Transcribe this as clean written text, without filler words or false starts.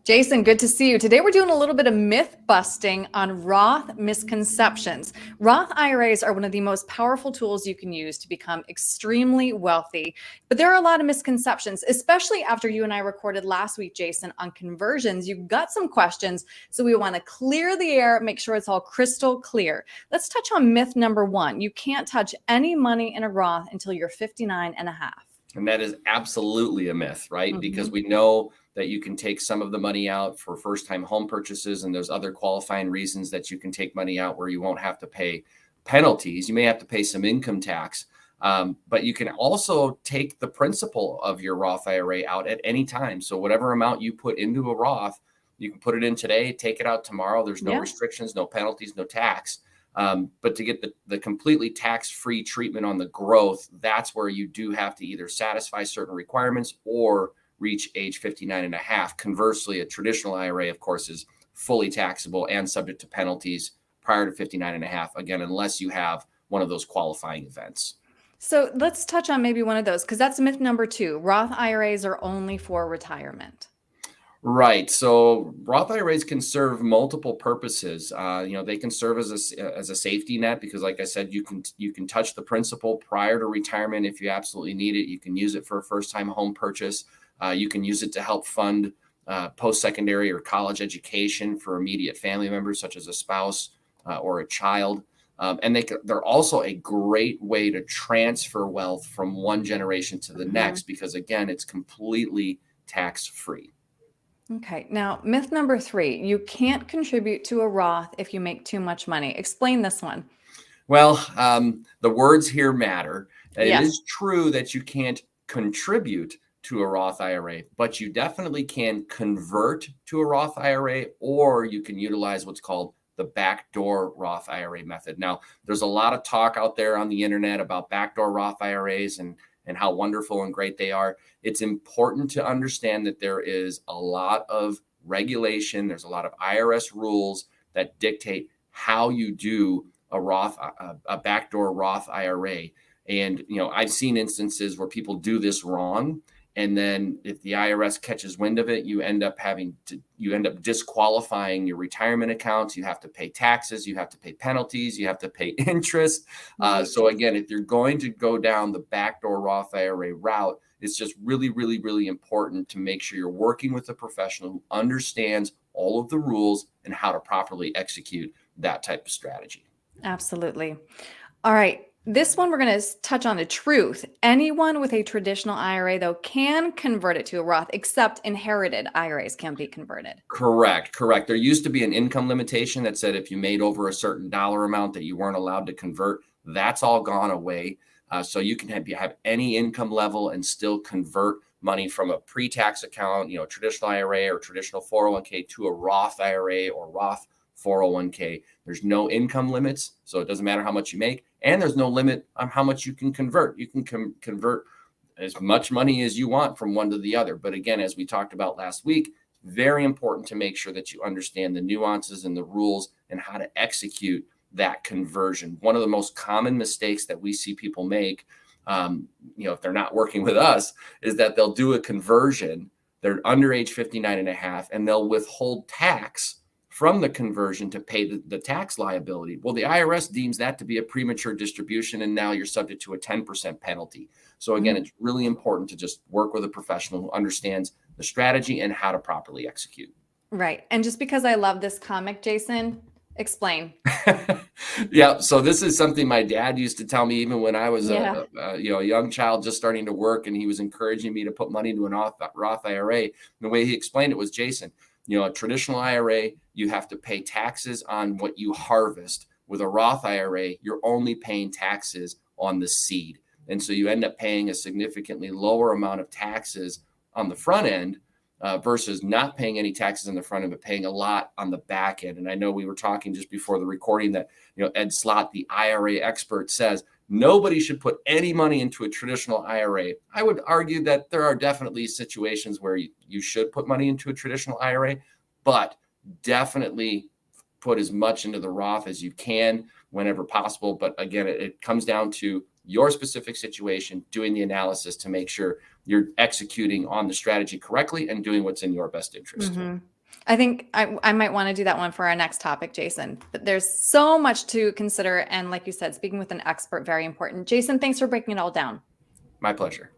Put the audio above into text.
Jason, good to see you. Today we're doing a little bit of myth busting on Roth misconceptions. Roth IRAs are one of the most powerful tools you can use to become extremely wealthy. But there are a lot of misconceptions, especially after you and I recorded last week, Jason, on conversions. You got some questions, so we want to clear the air, make sure it's all crystal clear. Let's touch on myth number one. You can't touch any money in a Roth until you're 59 and a half. And that is absolutely a myth, right? Because we know that you can take some of the money out for first-time home purchases, and there's other qualifying reasons that you can take money out where you won't have to pay penalties. You may have to pay some income tax, but you can also take the principal of your Roth IRA out at any time. So whatever amount you put into a Roth, you can put it in today, take it out tomorrow. There's no restrictions, no penalties, no tax. But to get the completely tax-free treatment on the growth, that's where you do have to either satisfy certain requirements or reach age 59 and a half. Conversely, a traditional IRA, of course, is fully taxable and subject to penalties prior to 59 and a half, again, unless you have one of those qualifying events. So let's touch on maybe one of those, because that's myth number two. Roth IRAs are only for retirement. Right. So Roth IRAs can serve multiple purposes. They can serve as a safety net because, like I said, you can touch the principal prior to retirement if you absolutely need it. You can use it for a first-time home purchase. You can use it to help fund post-secondary or college education for immediate family members, such as a spouse or a child. And they're also a great way to transfer wealth from one generation to the next because, again, it's completely tax-free. Okay. Now, myth number three, you can't contribute to a Roth if you make too much money. Explain this one. Well, the words here matter. Yes. It is true that you can't contribute to a Roth IRA, but you definitely can convert to a Roth IRA, or you can utilize what's called the backdoor Roth IRA method. Now, there's a lot of talk out there on the internet about backdoor Roth IRAs and how wonderful and great they are. It's important to understand that there is a lot of regulation. There's a lot of IRS rules that dictate how you do a backdoor Roth IRA. And, I've seen instances where people do this wrong. And then if the IRS catches wind of it, you end up disqualifying your retirement accounts. You have to pay taxes, you have to pay penalties, you have to pay interest. So again, if you're going to go down the backdoor Roth IRA route, it's just really, really, really important to make sure you're working with a professional who understands all of the rules and how to properly execute that type of strategy. Absolutely. All right. This one, we're going to touch on the truth. Anyone with a traditional IRA, though, can convert it to a Roth, except inherited IRAs can be converted. Correct. There used to be an income limitation that said if you made over a certain dollar amount that you weren't allowed to convert. That's all gone away. So you can have any income level and still convert money from a pre-tax account, traditional IRA or traditional 401k to a Roth IRA or Roth 401k. There's no income limits, so it doesn't matter how much you make, and there's no limit on how much you can convert. You can convert as much money as you want from one to the other. But again, as we talked about last week, very important to make sure that you understand the nuances and the rules and how to execute that conversion. One of the most common mistakes that we see people make, if they're not working with us, is that they'll do a conversion. They're under age 59 and a half, and they'll withhold tax from the conversion to pay the tax liability. Well, the IRS deems that to be a premature distribution, and now you're subject to a 10% penalty. So again, it's really important to just work with a professional who understands the strategy and how to properly execute. Right. And just because I love this comic, Jason, explain. Yeah. So this is something my dad used to tell me even when I was a young child just starting to work, and he was encouraging me to put money into an Roth IRA. And the way he explained it was, Jason, a traditional IRA, you have to pay taxes on what you harvest. With a Roth IRA, you're only paying taxes on the seed. And so you end up paying a significantly lower amount of taxes on the front end versus not paying any taxes on the front end, but paying a lot on the back end. And I know we were talking just before the recording that, Ed Slott, the IRA expert, says nobody should put any money into a traditional IRA. I would argue that there are definitely situations where you should put money into a traditional IRA, but definitely put as much into the Roth as you can whenever possible. But again, it comes down to your specific situation, doing the analysis to make sure you're executing on the strategy correctly and doing what's in your best interest. I think I might want to do that one for our next topic, Jason. But there's so much to consider. And like you said, speaking with an expert, very important. Jason, thanks for breaking it all down. My pleasure.